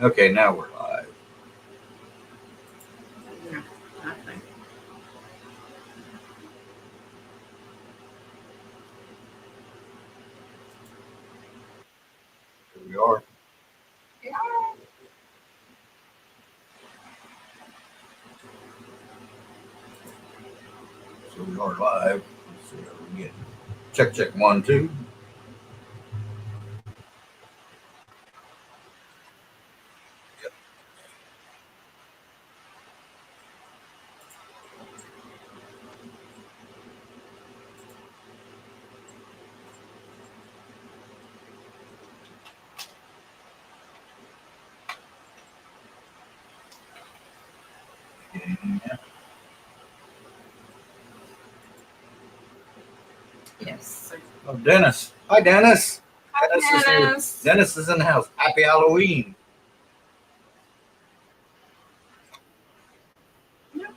Okay, now we're live. No, nothing. Here we are. Yeah. So we are live. Let's see how we get. Check, check, 1, 2. Yeah. Yes. Oh, Dennis. Hi, Dennis. Hi, Dennis is here. Dennis. Dennis is in the house. Happy Halloween. Yeah.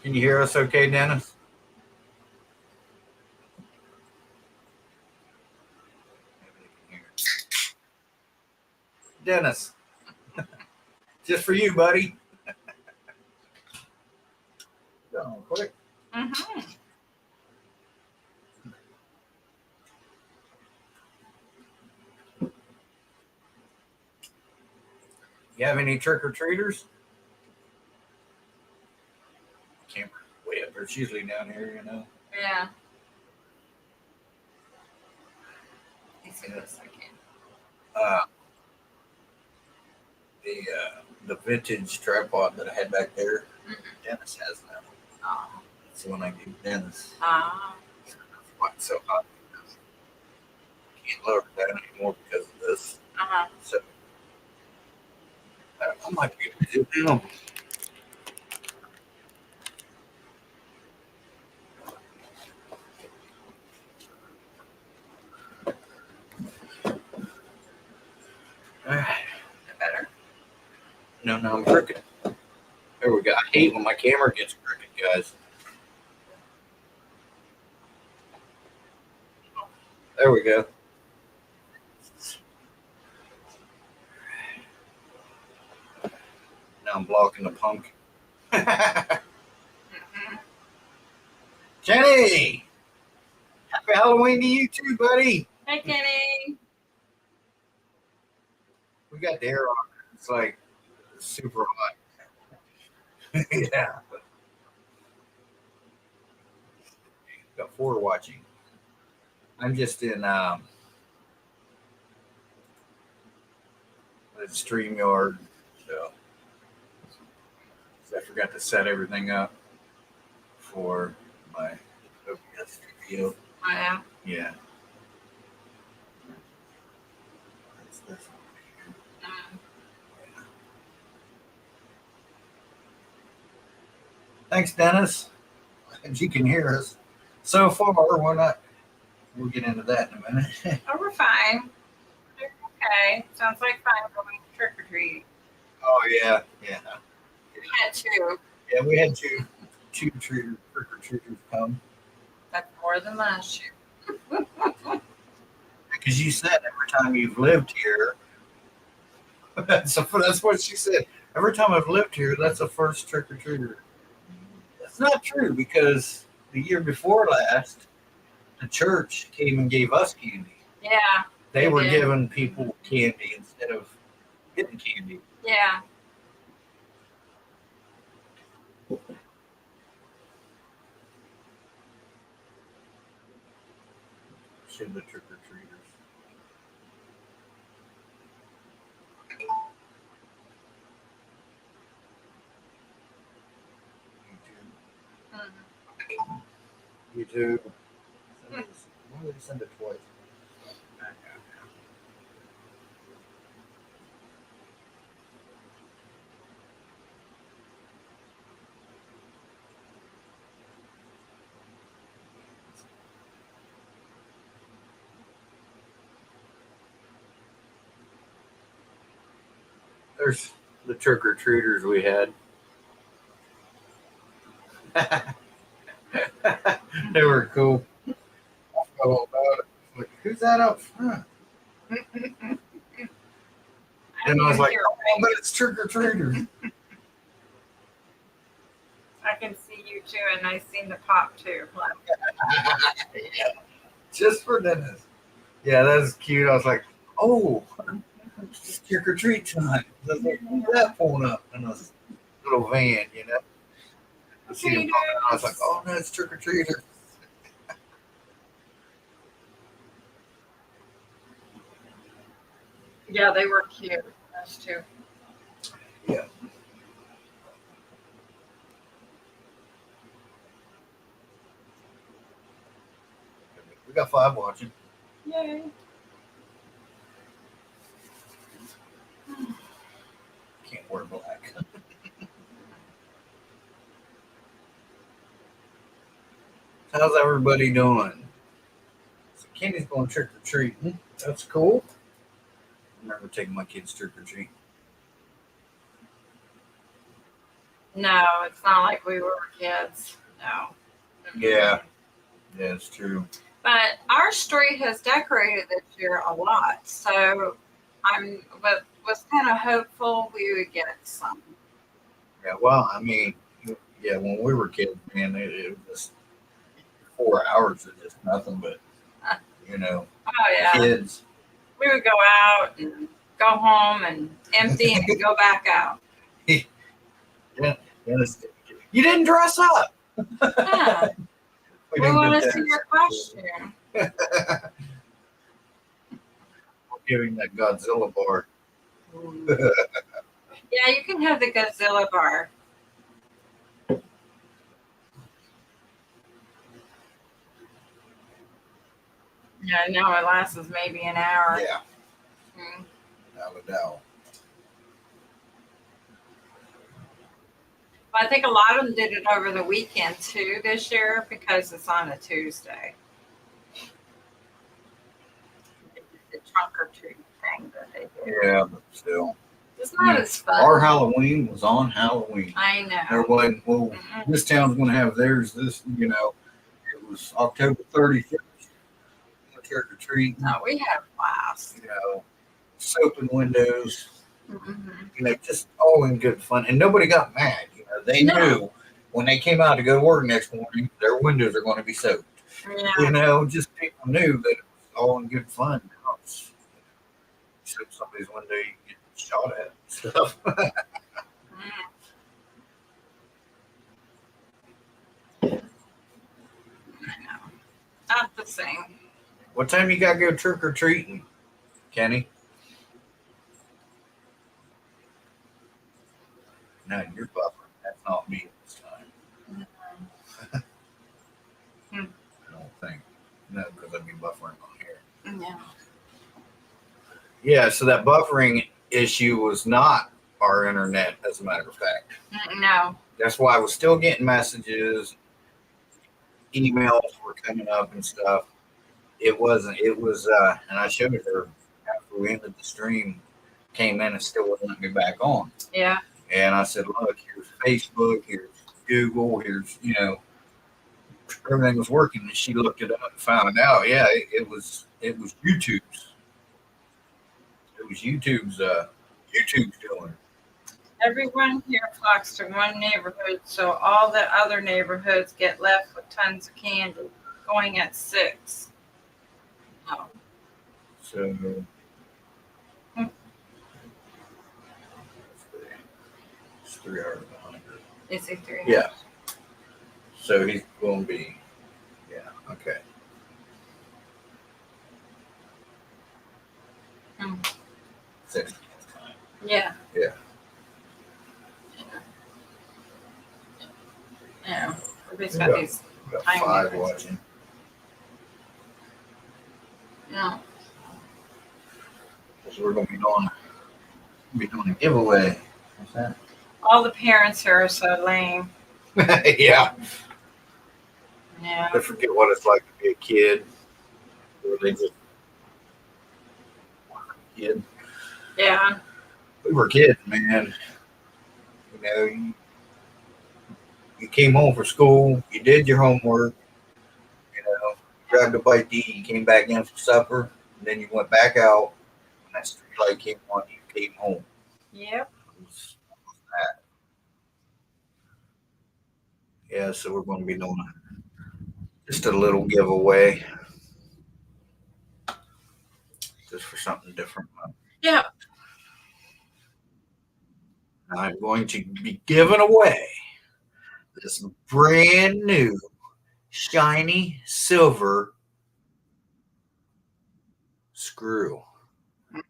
Can you hear us okay, Dennis? Dennis, just for you, buddy. Go quick. Mm-hmm. You have any trick or treaters? Camera way up there. It's usually down here. Yeah. Let's see this again. Uh, the vintage tripod that I had back there, Dennis has now. Oh. That's the one I gave Dennis. Ah. Why it's so hot? Can't lower it down anymore because of this. Uh-huh. So I might be able to do it now. Better. No, I'm crooked. There we go. I hate when my camera gets crooked, guys. There we go. Now I'm blocking the punk. Mm-hmm. Jenny! Happy Halloween to you too, buddy. Hey, Kenny. We got the air on. It's like super hot. Yeah. Got 4 watching. I'm just in the StreamYard. So I forgot to set everything up for my OBS video. Oh, yeah. Yeah. Mm. Thanks, Dennis. And you can hear us. So far, we're not. We'll get into that in a minute. Oh, we're fine. We're okay. Sounds like fine going trick or treat. Oh yeah. We had 2. Yeah, we had two trick or treaters come That's more than last year. because you said every time you've lived here. That's what she said. Every time I've lived here, that's the first trick or treater. That's not true because the year before last, the church came and gave us candy. Yeah. They were did. giving people candy instead of getting candy. Yeah. Should the trick or treaters. Mm-hmm. YouTube. Why would they send it twice? There's the trick or treaters we had. They were cool. all about it. Like, who's that up front? Then I was like, oh, but it's trick or treaters. I can see you too, and I seen the pop too. Yeah, just for Dennis. Yeah, that's cute. I was like, oh, it's trick or treat time. I was like, who's that pulling up in a little van, you know? I see him coming. I was like, oh, no, it's trick or treater. Yeah, they were cute. Those two. Yeah. We got 5 watching. Yay. Can't wear black. How's everybody doing? So Kenny's going trick or treating. That's cool. I remember taking my kids trick or treat. No, it's not like we were kids. No. Yeah, yeah, it's true. But our street has decorated this year a lot, so but was kind of hopeful we would get some. Yeah, well, I mean, yeah, when we were kids, man, it was 4 hours of just nothing but, you know, Oh yeah, kids. we would go out and go home and empty and go back out. Yeah, you didn't dress up. Yeah, we didn't want get to that. see your costume. Giving that Godzilla bar. Yeah, you can have the Godzilla bar. Yeah, I know it lasts maybe an hour. Yeah, Mm. without a doubt. But I think a lot of them did it over the weekend too this year because it's on a Tuesday. The trunk or treat thing that they do. Yeah, but still. It's not as fun. Our Halloween was on Halloween. I know. Everybody, well, this town's going to have theirs. This, you know, it was October 31st. Trick or treat. No, we had a blast. You know, soap in windows. Mm-hmm. You know, just all in good fun, and nobody got mad. You know, they knew when they came out to go to work next morning, their windows are going to be soaked. Yeah. You know, just people knew that it was all in good fun. Now it's, soak somebody's window, you get shot at and stuff. I know. Not the same. What time you got to go trick or treating, Kenny? No, you're buffering. That's not me this time. I don't think. No, because I'd be buffering on here. Yeah. Yeah, so that buffering issue was not our internet, as a matter of fact. No. That's why I was still getting messages, emails were coming up and stuff. It wasn't. It was, and I showed her after we ended the stream, came in and still wouldn't let me back on. Yeah. And I said, look, here's Facebook, here's Google, here's, you know, everything was working. And she looked it up and found out, yeah, it was YouTube's. It was YouTube's doing it. Everyone here flocks to one neighborhood, so all the other neighborhoods get left with tons of candy, going at 6. Oh. So it's 3 hours behind her. Is it 3? Yeah. So he's going to be, yeah, okay. Hmm. 6 time. Yeah. Yeah. Yeah. Everybody's We got these. We got Time 5 difference. watching. No. So we're going to be doing a giveaway. What's that? All the parents here are so lame. Yeah. Yeah. They forget what it's like to be a kid. Or they just kid. Yeah. We were kids, man. You know, you came home from school, you did your homework, you know, grabbed a bite to eat, you came back in for supper, and then you went back out, and that street light came on, you came home. Yep. It was that. Yeah, so we're going to be doing just a little giveaway, just for something different. Yeah. I'm going to be giving away this brand new shiny silver screw. Not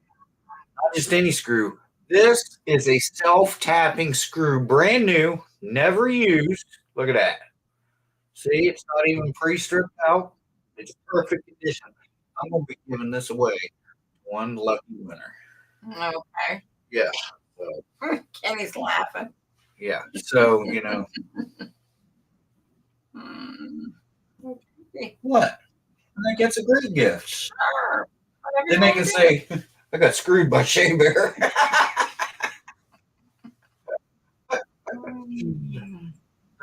just any screw. This is a self-tapping screw, brand new, never used. Look at that. See, it's not even pre-stripped out. It's perfect condition. I'm going to be giving this away to one lucky winner. Okay. Yeah. So, Kenny's laughing. yeah. So, what? I think that's a great gift. Sure. Then they can say, I got screwed by Shabear.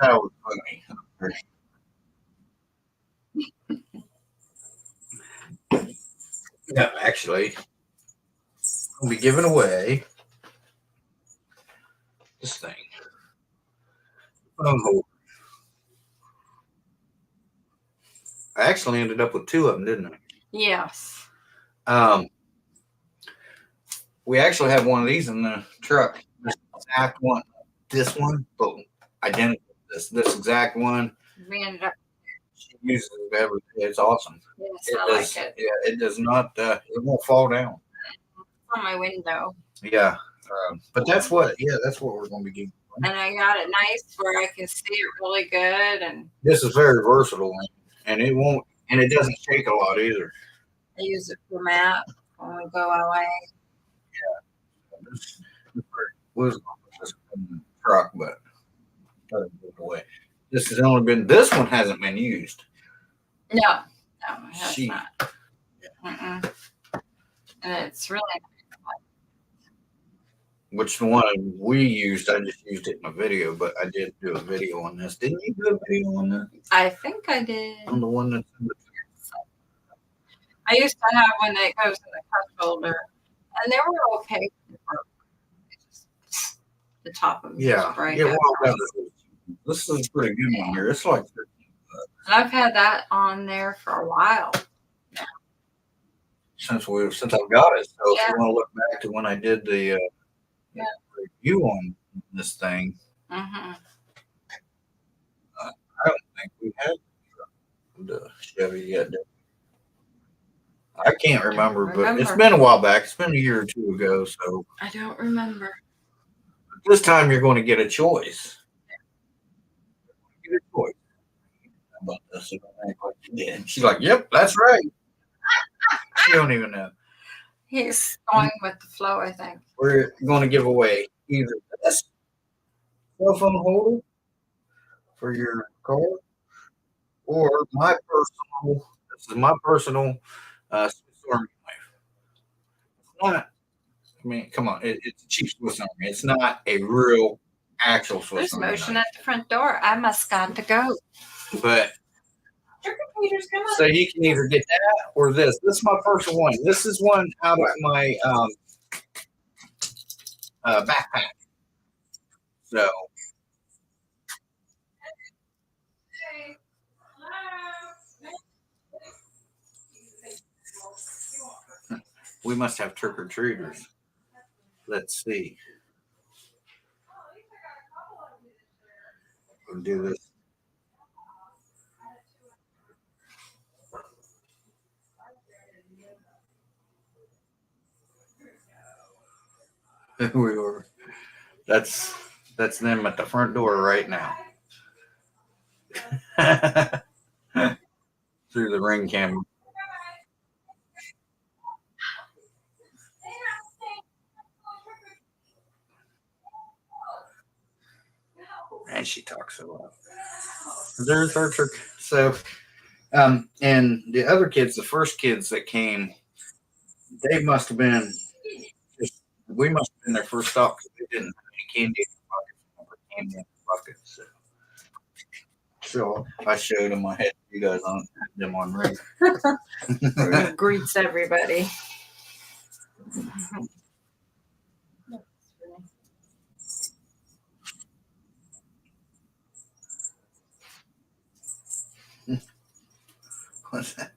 That was funny. Yeah, actually, I'll be giving away this thing. Phone holder. I actually ended up with two of them, didn't I? Yes. We actually have one of these in the truck. This exact one, this one, but identical. This exact one. We ended up. She uses it every day. It's awesome. Yes, I like it. Yeah, it does not. It won't fall down. On my window. Yeah, but that's what. Yeah, that's what we're going to be getting. And I got it nice where I can see it really good, and This is very versatile, and it won't, and it doesn't shake a lot either. I use it for map when we go away. This was in the truck, but got it away. This one hasn't been used. No, it has She- not. Mm-mm. And it's really Which the one we used, I just used it in a video, but I did do a video on this. Didn't you do a video on that? I think I did. On the one that's in the I used to have one that goes in the cup holder, and they were okay. The top of them just break yeah. up. Well, this is a pretty good one here. It's like And I've had that on there for a while. since I've got it. So Yeah. if you want to look back to when I did the review on this thing, Mm-hmm. I don't think we had the Chevy yet. Did we? I can't remember, but it's been a while back. It's been a year or two ago. So I don't remember. this time you're going to get a choice. Get a choice. How about this? Yeah. She's like, "Yep, that's right." She don't even know. He's going with the flow, I think. We're going to give away either this cell phone holder for your car, or my personal. This is my personal Swiss Army knife. It's not. I mean, come on, it's a cheap Swiss Army. It's not a real, actual Swiss There's Army motion knife. at the front door. I must got to go. But Trick-or-treaters, come on. so you can either get that or this. This is my personal one. This is one out of my backpack. So we must have trick or treaters. Let's see. We'll do this. We were. That's them at the front door right now. Through the ring camera. And she talks a lot. There's our trick. So, and the other kids, the first kids that came, they must have been. We must have been their first stop because they didn't have any candy in the bucket. Candy in the bucket. So. So I showed him. I had you guys on them on ring. Greets everybody. What's that?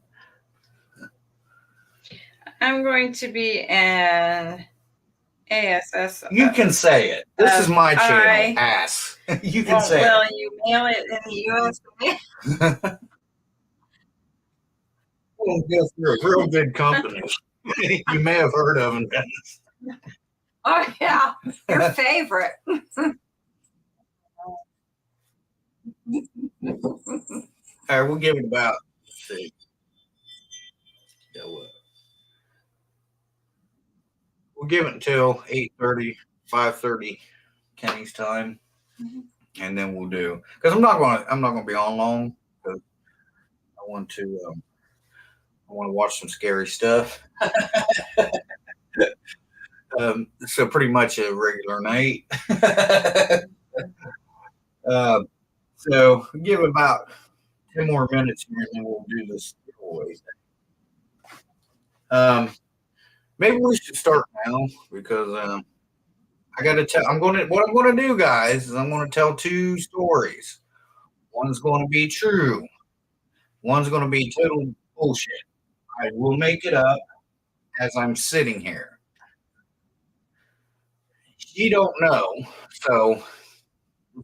I'm going to be an ASS. You can say it. This is my channel. Ass. You can say Will it. you mail it in the USA? Well, guess they're a real good company. You may have heard of them. Oh yeah, your favorite. All right, we'll give it about. Let's see. Yeah, we'll give it until 8:30, 5:30 Kenny's time, and then we'll do. Because I'm not gonna be on long. Because I want to. I want to watch some scary stuff. So pretty much a regular night. uh, so give it about 10 more minutes here, and then we'll do this giveaway thing. Maybe we should start now because I got to tell. What I'm going to do, guys, is I'm going to tell two stories. One's going to be true. One's going to be total bullshit. I will make it up as I'm sitting here. She don't know, so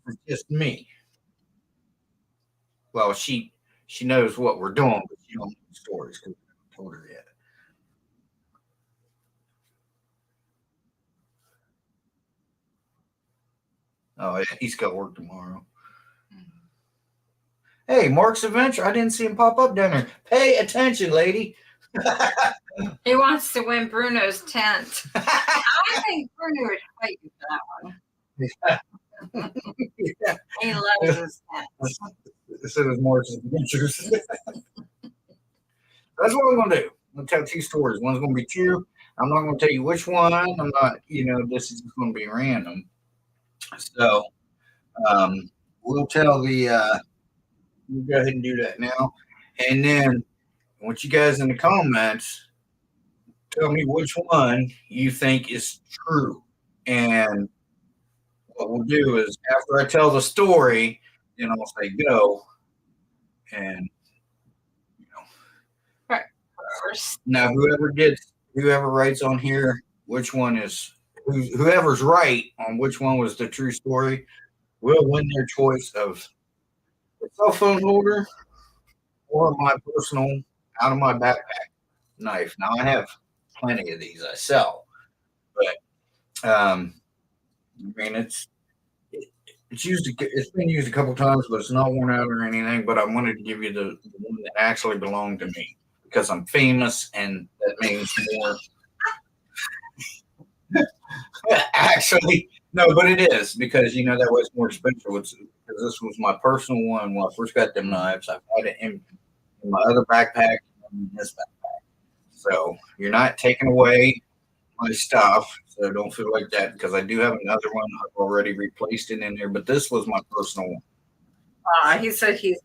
it's just me. Well, she knows what we're doing, but she don't know the stories because I haven't told her yet. Oh yeah, he's got work tomorrow. Hey, Mark's Adventure. I didn't see him pop up down there. Pay attention, lady. He wants to win Bruno's tent. I think Bruno would fight you for that one. Yeah. He loves his tent. So does Mark's Adventures. That's what I'm gonna do. I'm gonna tell two stories. One's gonna be true. I'm not gonna tell you which one. I'm not. This is just gonna be random. So we'll tell the. We'll go ahead and do that now, and then I want you guys in the comments tell me which one you think is true. And what we'll do is after I tell the story, then I'll say go. And Right. First. now whoever writes on here which one is whoever's right on which one was the true story will win their choice of the cell phone holder or my personal out of my backpack knife. Now I have plenty of these I sell, but I mean it's used. It's been used a couple times, but it's not worn out or anything. But I wanted to give you the one that actually belonged to me because I'm famous, and that means more. Actually, no, but it is because that was more special. It's because this was my personal one when I first got them knives. I've had it in my other backpack and in this backpack. So you're not taking away my stuff. So don't feel like that because I do have another one. I've already replaced it in there, but this was my personal one. He said he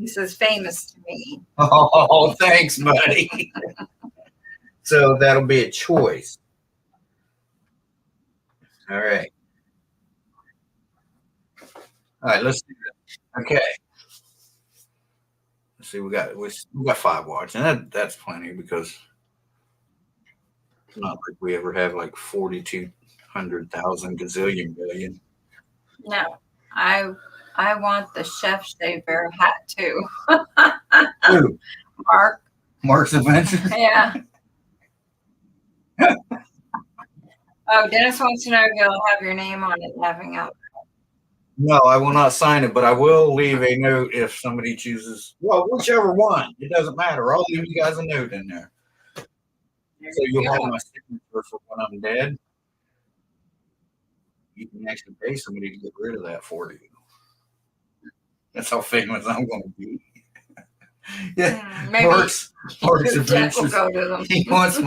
says famous to me. Oh, thanks, buddy. So that'll be a choice. All right. All right, let's do that. Okay. Let's see, we got 5 watching. That's plenty because it's not like we ever have like 4,200,000 gazillion billion. No, I want the chef shaver hat too. Who? Mark's Adventure? Yeah. Oh, Dennis wants to know if you'll have your name on it having out. No, I will not sign it, but I will leave a note if somebody chooses. Well, whichever one. It doesn't matter. I'll leave you guys a note in there. So you'll have my signature for when I'm dead. You can actually pay somebody to get rid of that for you. That's how famous I'm going to be. Yeah, Maybe Mark's Adventures. Will go to them. He wants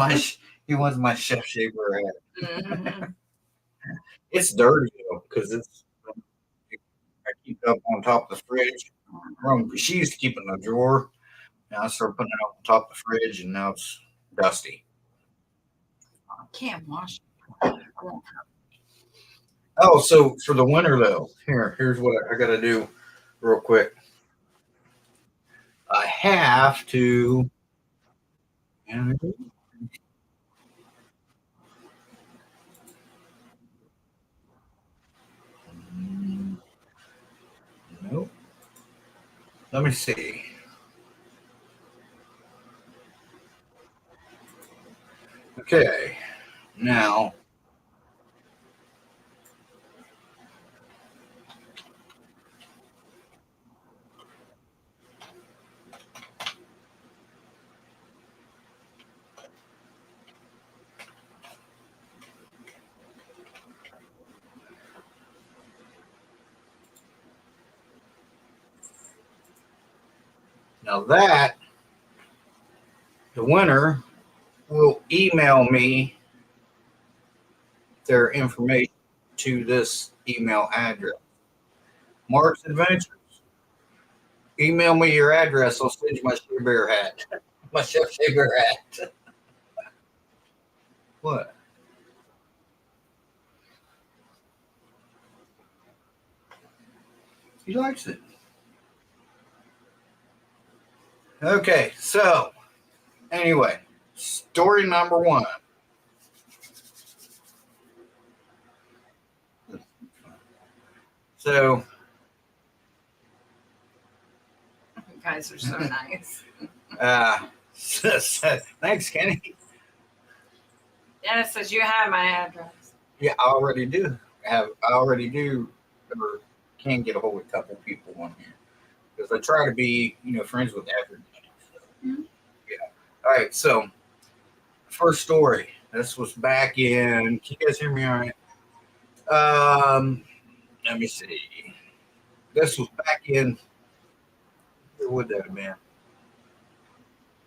my chef shaver hat. Mm-hmm. It's dirty though because I keep it up on top of the fridge. She used to keep it in a drawer. Now I started putting it on top of the fridge, and now it's dusty. I can't wash it. Oh, so for the winter though, here's what I got to do real quick. I have to. Nope. Let me see. Okay. Now, that the winner will email me their information to this email address. Mark's Adventures. Email me your address. I'll send you my Shabear hat. My Chef Shabear hat. What? He likes it. Okay, so anyway, story number one. So, You guys are so nice. thanks, Kenny. Dennis says you have my address. Yeah, I already do, or can get a hold of a couple people on here because I try to be, friends with everybody. So, Mhm. yeah. All right. So, first story. This was back in. Can you guys hear me? All right. Let me see. This was back in. Where would that have been?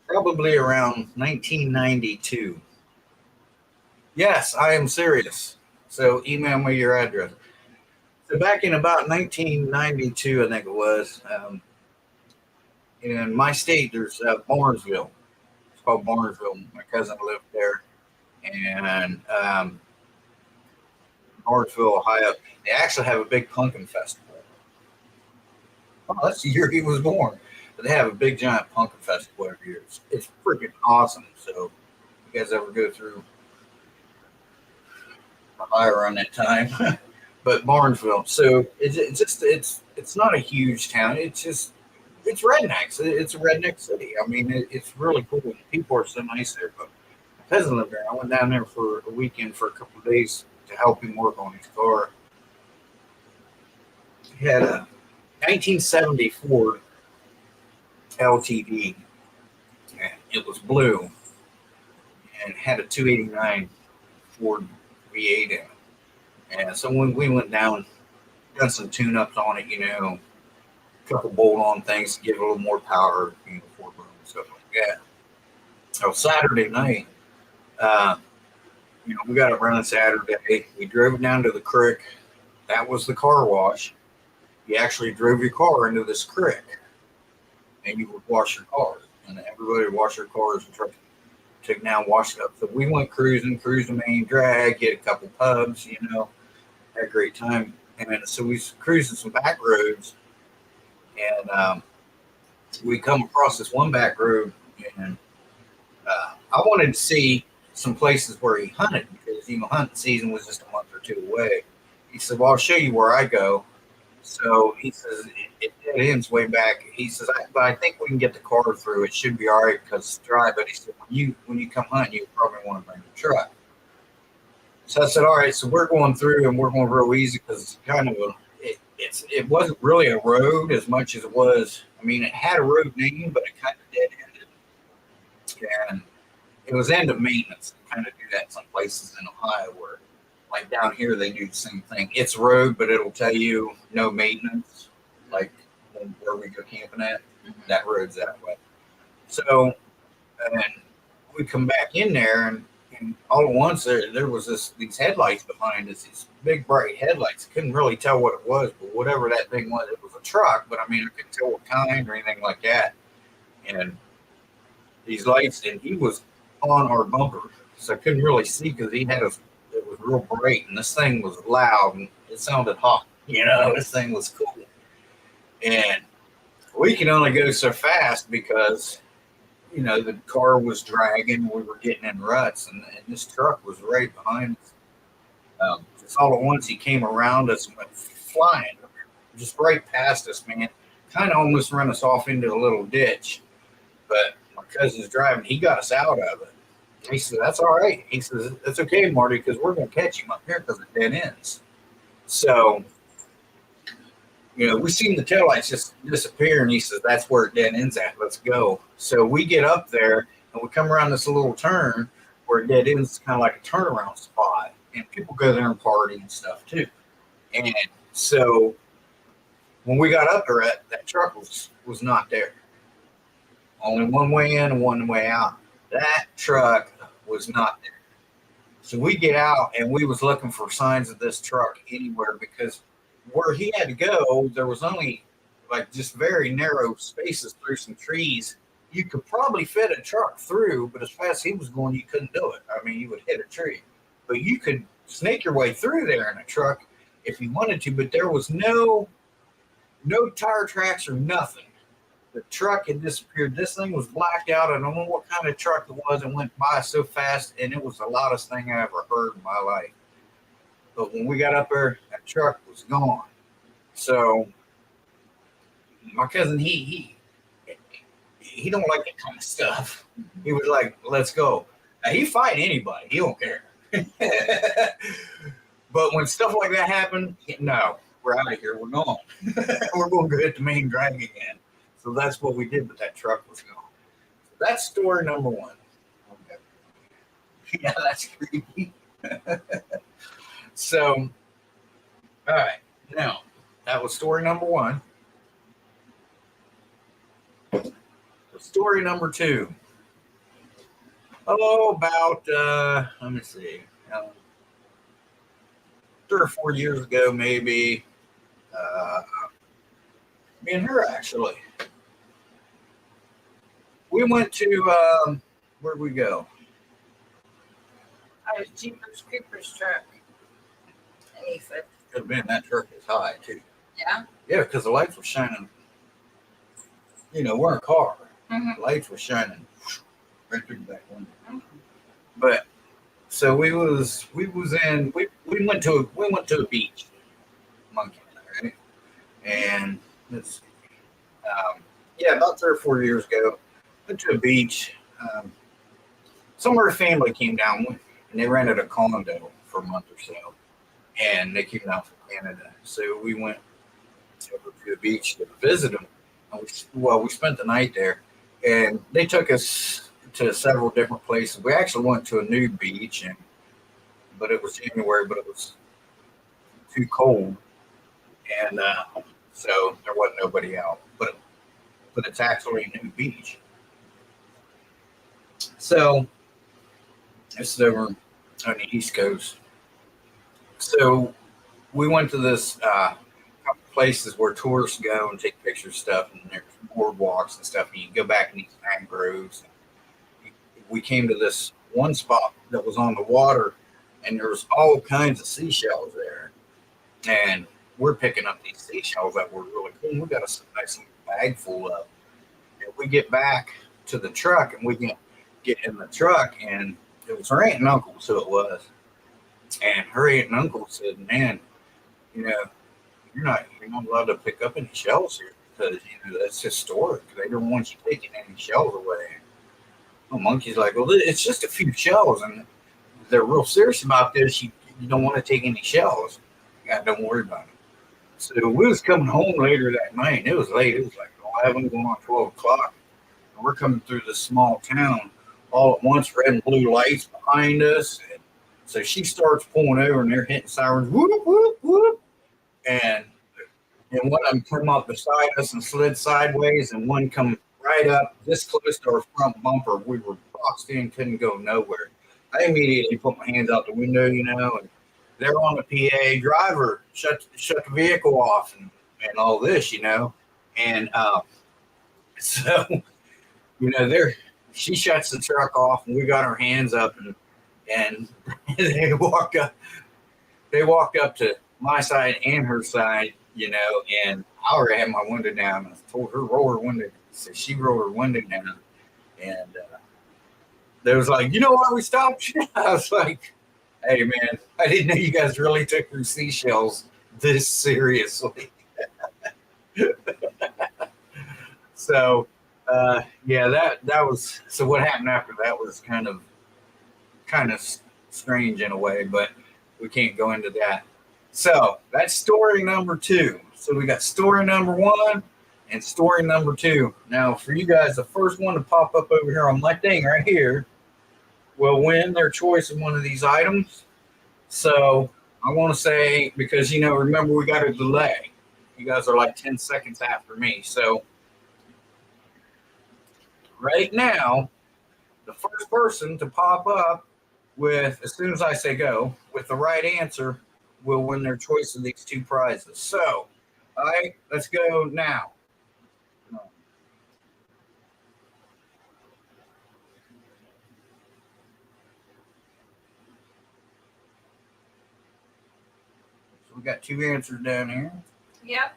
Probably around 1992. Yes, I am serious. So, email me your address. So back in about 1992, I think it was, in my state, there's Barnesville. It's called Barnesville. My cousin lived there, and Barnesville, Ohio. They actually have a big pumpkin festival. Oh, that's the year he was born. But they have a big giant pumpkin festival every year. It's freaking awesome. So, if you guys ever go through Ohio around that time, but Barnesville. So it's not a huge town. It's rednecks. It's a redneck city. I mean, it's really cool. People are so nice there. But my cousin lived there. I went down there for a weekend for a couple of days to help him work on his car. He had a 1974 LTD, and it was blue, and had a 289 Ford V8 in it. And so when we went down, done some tune-ups on it, a couple bolt-on things to give it a little more power, Ford and stuff like that. So Saturday night, uh, we got up around Saturday. We drove down to the creek. That was the car wash. You actually drove your car into this creek, and you would wash your car. And everybody would wash their cars and try to now wash it up. So we went cruising the main drag, hit a couple pubs, had a great time. And so we cruising some back roads, and we come across this one back road, and I wanted to see some places where he hunted because hunting season was just a month or two away. He said, "Well, I'll show you where I go." So he says it ends way back. He says, "But I think we can get the car through. It should be all right because it's dry." But he said, when you come hunting, you probably want to bring the truck." So I said, "All right." So we're going through, and we're going real easy because it's kind of it wasn't really a road as much as it was. I mean, it had a road name, but it kind of dead ended, and it was end of maintenance. They kind of do that in some places in Ohio where, like down here, they do the same thing. It's road, but it'll tell you no maintenance, like where we go camping at. That road's that way. So, and we come back in there, and And all at once, there was these headlights behind us, these big bright headlights. Couldn't really tell what it was, but whatever that thing was, it was a truck. But I mean, I couldn't tell what kind or anything like that. And these lights, and he was on our bumper, so I couldn't really see because he had us. It was real bright, and this thing was loud, and it sounded hot. This thing was cool, and we could only go so fast because the car was dragging. We were getting in ruts, and this truck was right behind us. Just all at once, he came around us and went flying, just right past us, man. Kind of almost run us off into a little ditch. But my cousin's driving. He got us out of it. He said, "That's all right." He says, "That's okay, Marty, because we're going to catch him up here because it dead ends." So, we seen the taillights just disappear, and he says, "That's where it dead ends at. Let's go." So we get up there, and we come around this little turn where it dead ends, kind of like a turnaround spot, and people go there and party and stuff too. And so when we got up there, that truck was not there. Only one way in and one way out. That truck was not there. So we get out, and we was looking for signs of this truck anywhere because where he had to go, there was only like just very narrow spaces through some trees. You could probably fit a truck through, but as fast as he was going, you couldn't do it. I mean, you would hit a tree. But you could snake your way through there in a truck if you wanted to, but there was no tire tracks or nothing. The truck had disappeared. This thing was blacked out. I don't know what kind of truck it was. It went by so fast, and it was the loudest thing I ever heard in my life. But when we got up there, that truck was gone. So my cousin, he don't like that kind of stuff. He was like, "Let's go." Now, he fight anybody. He don't care. But when stuff like that happened, no, we're out of here. We're gone. We're going to go hit the main drag again. So that's what we did, but that truck was gone. So that's story number one. Okay. Yeah, that's creepy. So, all right. Now, that was story number one. Story number two. About, let me see, 3 or 4 years ago, maybe, me and her actually. We went to, where'd we go? I was Jeepers Creepers truck. And he said, Could have been that truck is high, too. yeah. Yeah, because the lights were shining. We're in a car. Mm-hmm. The lights were shining right through the back window. Mm-hmm. But so we went to a beach, Monkey, right? And it's about 3 or 4 years ago, went to a beach. Some of our family came down and they rented a condo for a month or so, and they came down from Canada. So we went over to the beach to visit them. And we spent the night there, and they took us to several different places. We actually went to a nude beach, but it was January, but it was too cold, and so there wasn't nobody out. But it's actually a nude beach. So this is over on the East Coast. So we went to this places where tourists go and take pictures and stuff, and there's boardwalks and stuff, and you go back in these mangroves. We came to this one spot that was on the water, and there was all kinds of seashells there. And we're picking up these seashells that were really cool. We got a nice bag full of. And we get back to the truck, and we get in the truck, and it was her aunt and uncle, so it was. And her aunt and uncle said, "Man, you're not allowed to pick up any shells here because that's historic. They don't want you taking any shells away." The Monkey's like, "Well, it's just a few shells, and they're real serious about this. You don't want to take any shells. Yeah, don't worry about it." So we was coming home later that night, and it was late. It was like 11, going on 12 o'clock. And we're coming through this small town. All at once, red and blue lights behind us. And so she starts pulling over, and they're hitting sirens. Whoop, whoop, whoop. And one of them come up beside us and slid sideways, and one come right up this close to our front bumper. We were boxed in, couldn't go nowhere. I immediately put my hands out the window, and they're on the PA driver, shut the vehicle off and all this, and so there she shuts the truck off, and we got our hands up, and they walked up to my side and her side, and I already had my window down. I told her roll her window, so she rolled her window down, and they was like, why we stopped? I was like, hey man, I didn't know you guys really took your seashells this seriously. So yeah, that was, so what happened after that was kind of strange in a way, but we can't go into that. So that's story number 2. So we got story number 1 and story number 2. Now for you guys, the first one to pop up over here on my thing right here will win their choice of one of these items. So I want to say, because remember, we got a delay. You guys are like 10 seconds after me. So right now, the first person to pop up with, as soon as I say go, with the right answer will win their choice of these 2 prizes. So, all right, let's go now. So we got 2 answers down here. Yep.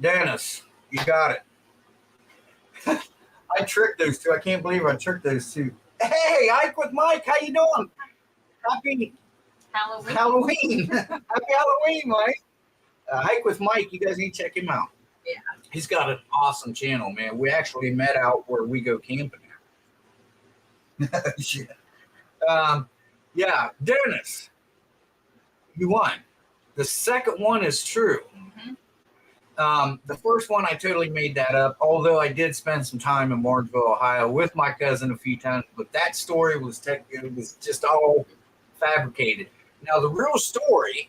Dennis, you got it. I tricked those 2. I can't believe I tricked those 2. Hey, Ike with Mike, how you doing? Happy Halloween. Happy Halloween, Mike. Ike with Mike, you guys need to check him out. Yeah. He's got an awesome channel, man. We actually met out where we go camping now. Yeah, Dennis, you won. The second one is true. The first one, I totally made that up, although I did spend some time in Martinsville, Ohio with my cousin a few times, but that story was just all fabricated. Now, the real story,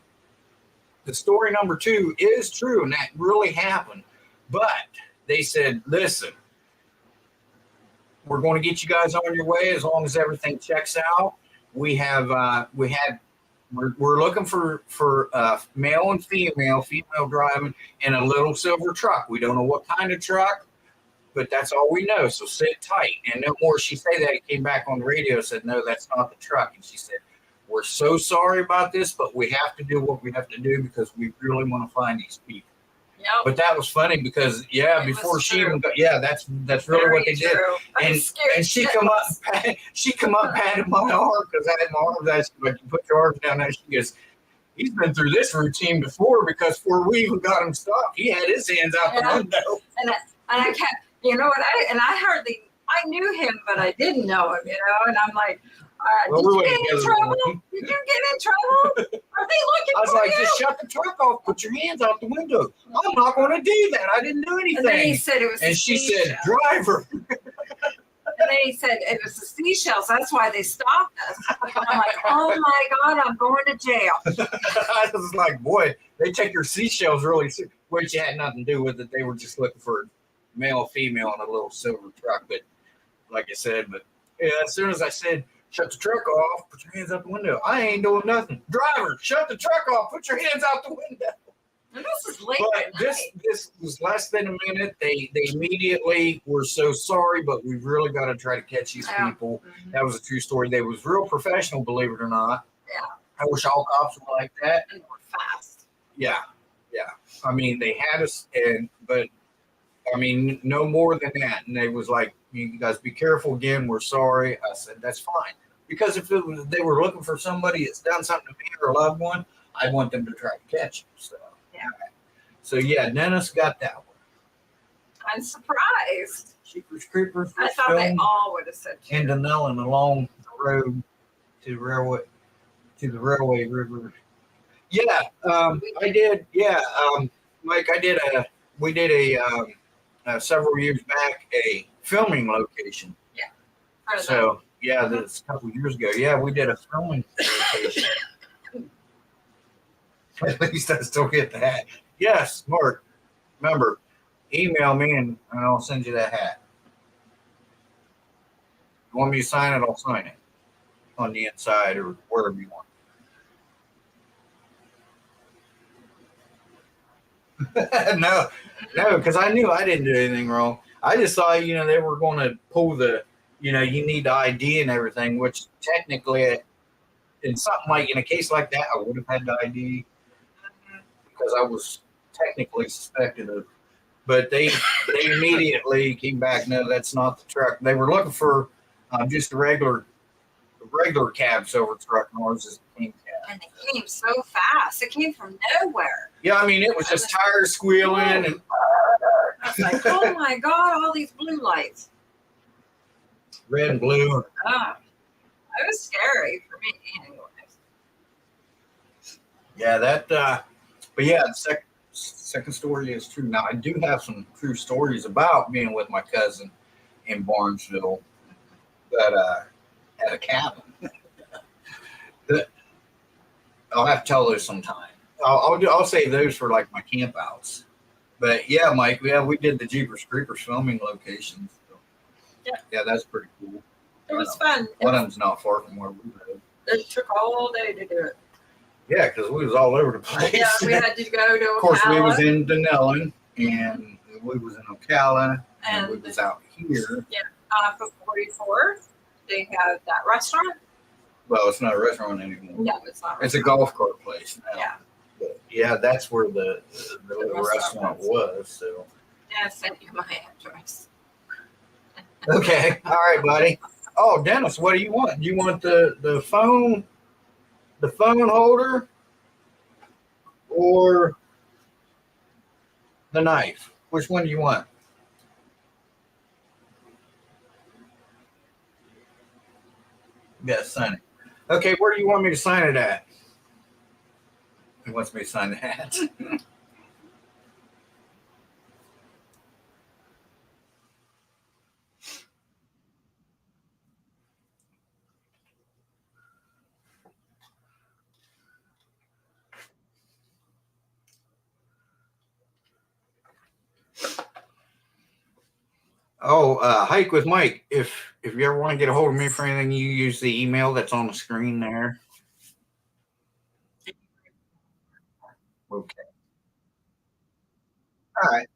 the story number 2 is true, and that really happened, but they said, listen, we're going to get you guys on your way as long as everything checks out. We're looking for male and female driving in a little silver truck. We don't know what kind of truck, but that's all we know. So sit tight. And no more. She said that. It came back on the radio, said, no, that's not the truck. And she said, we're so sorry about this, but we have to do what we have to do because we really want to find these people. Yep. But that was funny because before she even got, that's really Very what they did. And she come up patted my arm because I had my arms out. She's like, you put your arms down there. She goes, he's been through this routine before because before we even got him stopped, he had his hands out the window. And I kept, I knew him, but I didn't know him, and I'm like, did you get in trouble? Did you get in trouble? Are they looking for you? I was like, just shut the truck off. Put your hands out the window. I'm not going to do that. I didn't do anything. And then he said it was. And she said, driver. And then he said it was the seashells. That's why they stopped us. I'm like, oh my God, I'm going to jail. I was like, boy, they take your seashells really serious, which had nothing to do with it. They were just looking for male, female in a little silver truck. But like I said, as soon as I said, shut the truck off, put your hands out the window, I ain't doing nothing. Driver, shut the truck off, put your hands out the window. And this is late. But this was less than a minute. They immediately were so sorry, but we really got to try to catch these people. Mm-hmm. That was a true story. They was real professional, believe it or not. Yeah. I wish all cops were like that. And were fast. Yeah. I mean, they had us, but I mean, no more than that. And they was like, you guys be careful again. We're sorry. I said, that's fine. Because if they were looking for somebody that's done something to me or a loved one, I want them to try to catch them. So, So, Dennis got that one. I'm surprised. Jeepers Creepers. I thought they all would have said in Denellen along the road to the railway river. Yeah, I did. Yeah, Mike, we did several years back a filming location. Yeah. So that's a couple of years ago. Yeah, we did a filming location. At least I still get the hat. Yes, Mark. Remember, email me and I'll send you that hat. You want me to sign it? I'll sign it on the inside or wherever you want. No, because I knew I didn't do anything wrong. I just saw, they were going to pull the, you need the ID and everything, which technically, in something like in a case like that, I would have had the ID because I was technically suspected of. But they immediately came back. No, that's not the truck. They were looking for just a regular cab silver truck, and ours is a king cab. And it came so fast. It came from nowhere. Yeah, I mean, it was just tires squealing. And I was like, oh my God, all these blue lights. Red and blue. It was scary for me anyways. Yeah, but yeah, the second story is true. Now, I do have some true stories about being with my cousin in Barnesville that at a cabin. I'll have to tell those sometime. I'll save those for like my camp outs. But yeah, Mike, we did the Jeepers Creepers filming locations. So, yeah, that's pretty cool. It was fun. One of them's not far from where we live. It took all day to do it. Yeah, because we was all over the place. Yeah, we had to go to Ocala. Of course, we was in Denellen, and we was in Ocala, and we was out here. Yeah, off of 44th, they have that restaurant. Well, it's not a restaurant anymore. No, it's not. It's a golf cart place now. Yeah. But yeah, that's where the restaurant was. So. Yeah, I sent you my address. Okay. All right, buddy. Oh, Dennis, what do you want? Do you want the phone holder or the knife? Which one do you want? Yes, sign it. Okay, where do you want me to sign it at? He wants me to sign that. Oh, Hike with Mike. If you ever want to get a hold of me for anything, you use the email that's on the screen there. Okay. All right.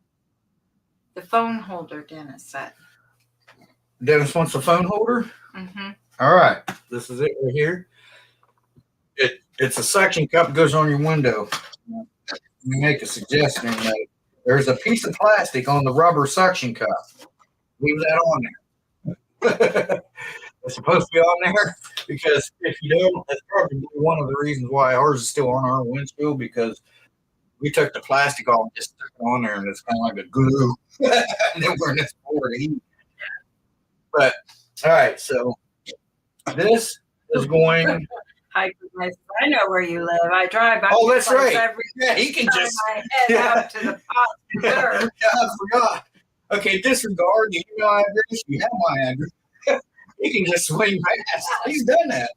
The phone holder, Dennis said. Dennis wants a phone holder? Mm-hmm. All right. This is it right here. It's a suction cup that goes on your window. Let me make a suggestion. There's a piece of plastic on the rubber suction cup. Leave that on there. It's supposed to be on there because if you don't, that's probably one of the reasons why ours is still on our windshield, because we took the plastic off and just stuck it on there, and it's kind of like a glue. And then we're in this board to eat. But all right, so this is going. I know where you live. I drive by. Oh, that's right. Yeah, he can just head out to the pot. Yeah, I forgot. Okay, disregard the email address. You have my address. He can just swing past. He's done that.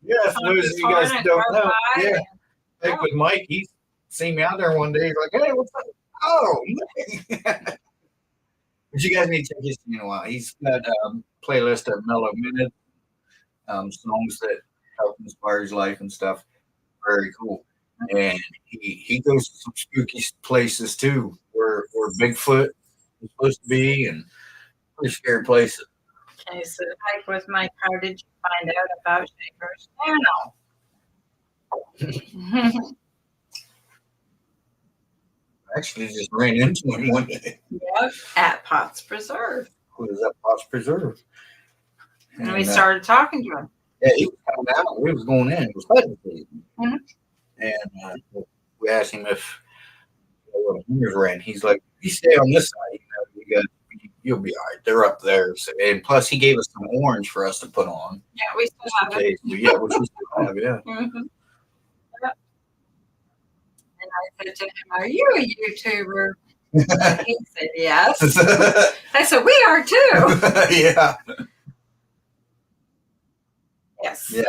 Yeah, for those of you guys that don't know. Yeah. Like with Mike, he's seen me out there one day. He's like, hey, what's up? Oh, but you guys need to check his channel out. He's got a playlist of mellow minute songs that help inspire his life and stuff. Very cool. And he goes to some spooky places too, where Bigfoot is supposed to be, and pretty scary places. Okay, so Hike with Mike, how did you find out about Shabears' channel? Actually, just ran into him one day. Yep, at Potts Preserve. Who is that Potts Preserve? And we started talking to him. Yeah, he was coming out. We was going in. It was hunting season. Mm-hmm. And we asked him if what the hunters ran. He's like, "You stay on this side. You'll be all right. They're up there." So, and plus, he gave us some orange for us to put on. Yeah, we still have it. Yeah, which we still have. Yeah. Mm-hmm. Yep. And I said to him, "Are you a YouTuber?" He said, "Yes." I said, "We are too." Yeah. Yes. Yeah.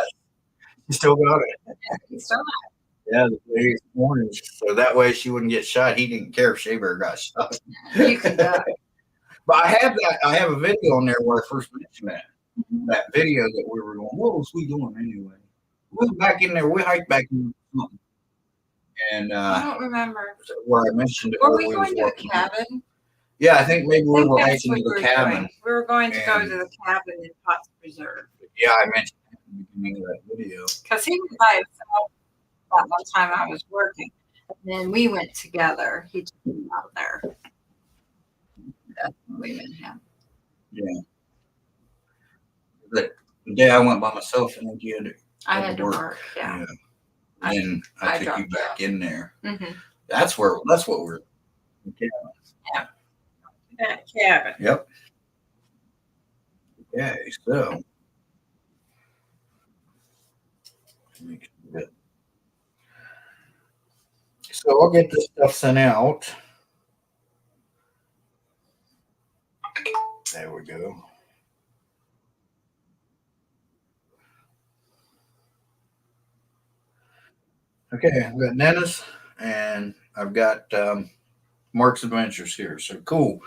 You still got it. Yeah, he still has it. Yeah, the way orange. So that way she wouldn't get shot. He didn't care if Shabear got shot. You can go. But I have a video on there where I first mentioned that. that video that we were going. What was we doing anyway? We went back in there. We hiked back in something, and I don't remember. where I mentioned it. Were we going to the cabin? Yeah, I think maybe we were hiking to the cabin. Doing. We were going to go to the cabin in Potts Preserve. Yeah, I mentioned that in the beginning of that video. Because he was by himself that one time I was working. And then we went together. He took me out there. That's when we met him. Yeah. The day I went by myself, and I had to work. Yeah. And I took you back in there. Mm-hmm. That's what we're. Yeah. That cabin. Yep. Okay, so. So I'll get this stuff sent out. There we go. Okay, I've got Dennis and I've got Mark's Adventures here. So cool.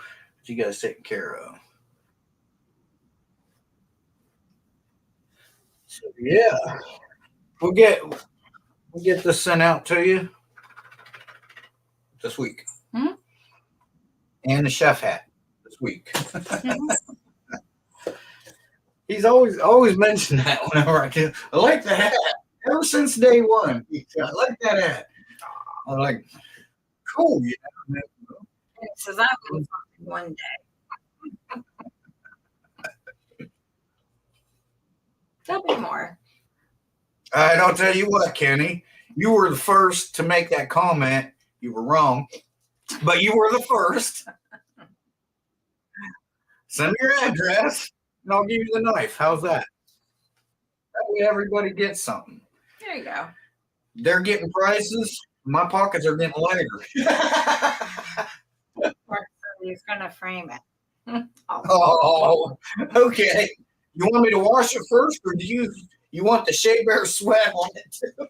You guys taken care of. So yeah, we'll get this sent out to you this week. Mm-hmm. And the chef hat this week. Mm-hmm. He's always mentioned that whenever I can. I like the hat. Ever since day one. I like that hat. I'm like, cool, you know. It says I will something one day. There'll be more. I'll tell you what, Kenny. You were the first to make that comment. You were wrong, but you were the first. Send me your address, and I'll give you the knife. How's that? That way everybody gets something. There you go. They're getting prices. My pockets are getting lighter. He's going to frame it. Oh, okay. You want me to wash it first, or do you want the Shabears sweat on it too?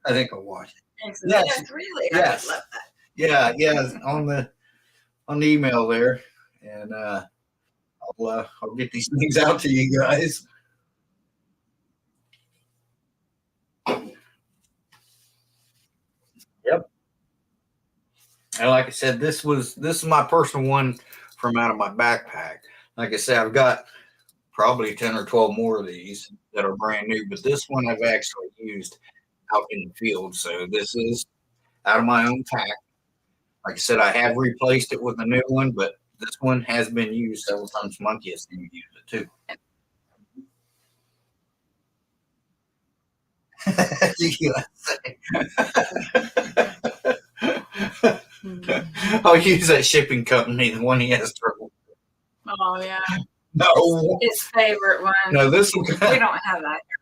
I think I'll wash it. Yes, really. Yes. I would love that. Yeah, on the email there, and I'll get these things out to you guys. Yep. And like I said, this is my personal one from out of my backpack. Like I said, I've got probably 10 or 12 more of these that are brand new, but this one I've actually used out in the field. So this is out of my own pack. Like I said, I have replaced it with a new one, but this one has been used several times. Monkey has used it too. I'll use that shipping company, the one he has trouble. Oh yeah. No. His favorite one. No, this one. We don't have that here.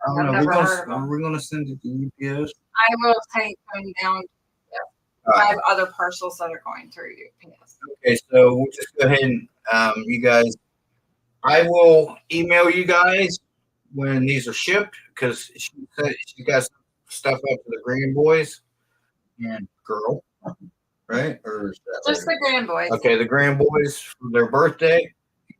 I don't know. We're going to send it to UPS. I will take them down. I have other parcels that are going through UPS. Okay, so we'll just go ahead and you guys. I will email you guys when these are shipped because she said she got stuff up to the grand boys and girl, right? Or is that just the grand boys? Okay, the grand boys for their birthday,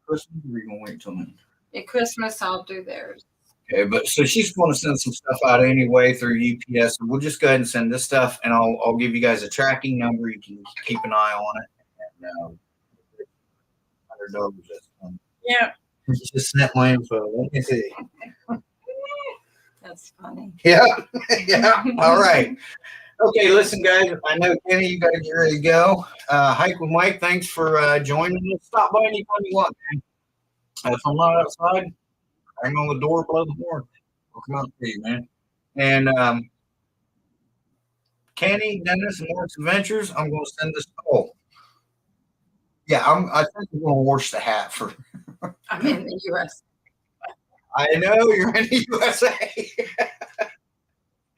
Christmas. Or are you gonna wait till then? At Christmas, I'll do theirs. Okay, but so she's going to send some stuff out anyway through UPS. So we'll just go ahead and send this stuff, and I'll give you guys a tracking number. You can keep an eye on it. And $100 this one. Yeah. Just sent my info. Let me see. That's funny. Yeah. Yeah. All right. Okay, listen, guys. I know Kenny, you got to get ready to go. Hike with Mike. Thanks for joining us. Stop by anytime you want, man. If I'm not outside, hang on the door, blow the horn. I'll come out to you, man. And Kenny, Dennis, and Mark's Adventures, I'm going to send this. Oh, yeah, I think I'm going to wash the hat for. I'm in the U.S. I know you're in the USA.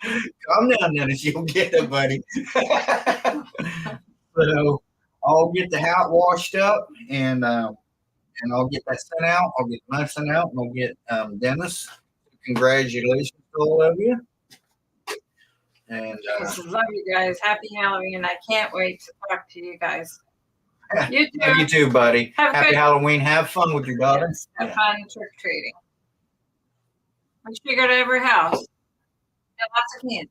Calm down, Dennis. You'll get it, buddy. So I'll get the hat washed up, and I'll get that sent out. I'll get the knife sent out, and I'll get Dennis. Congratulations to all of you. And love you guys. Happy Halloween. I can't wait to talk to you guys. You too. Love you too, buddy. Happy Halloween. Have fun with your daughter. Yes, have fun trick-or-treating. Make sure you go to every house. Get lots of candy.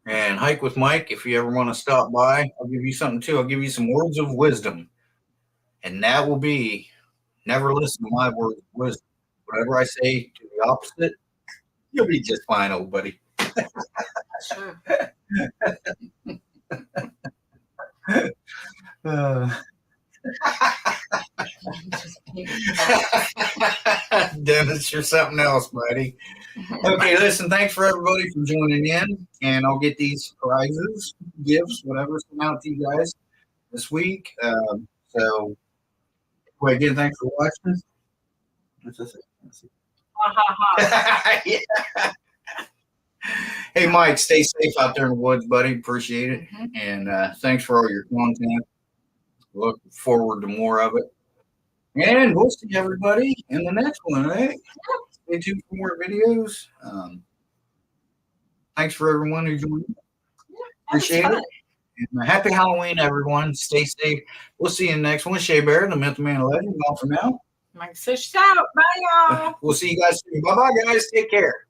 And Hike with Mike, if you ever want to stop by, I'll give you something too. I'll give you some words of wisdom. And that will be never listen to my words of wisdom. Whatever I say to the opposite, you'll be just fine, old buddy. Sure. Dennis, you're something else, buddy. Okay, listen, thanks for everybody for joining in, and I'll get these prizes, gifts, whatever, sent out to you guys this week. So, again, thanks for watching. Yeah. Hey, Mike, stay safe out there in the woods, buddy. Appreciate it. And thanks for all your content. Look forward to more of it. And we'll see everybody in the next one, right? Stay tuned for more videos. Thanks for everyone who joined. Appreciate it. And happy Halloween, everyone. Stay safe. We'll see you in the next one. Shabear, the Myth Man Legend. Gone for now. Mike Fish out. Bye, y'all. We'll see you guys soon. Bye-bye, guys. Take care.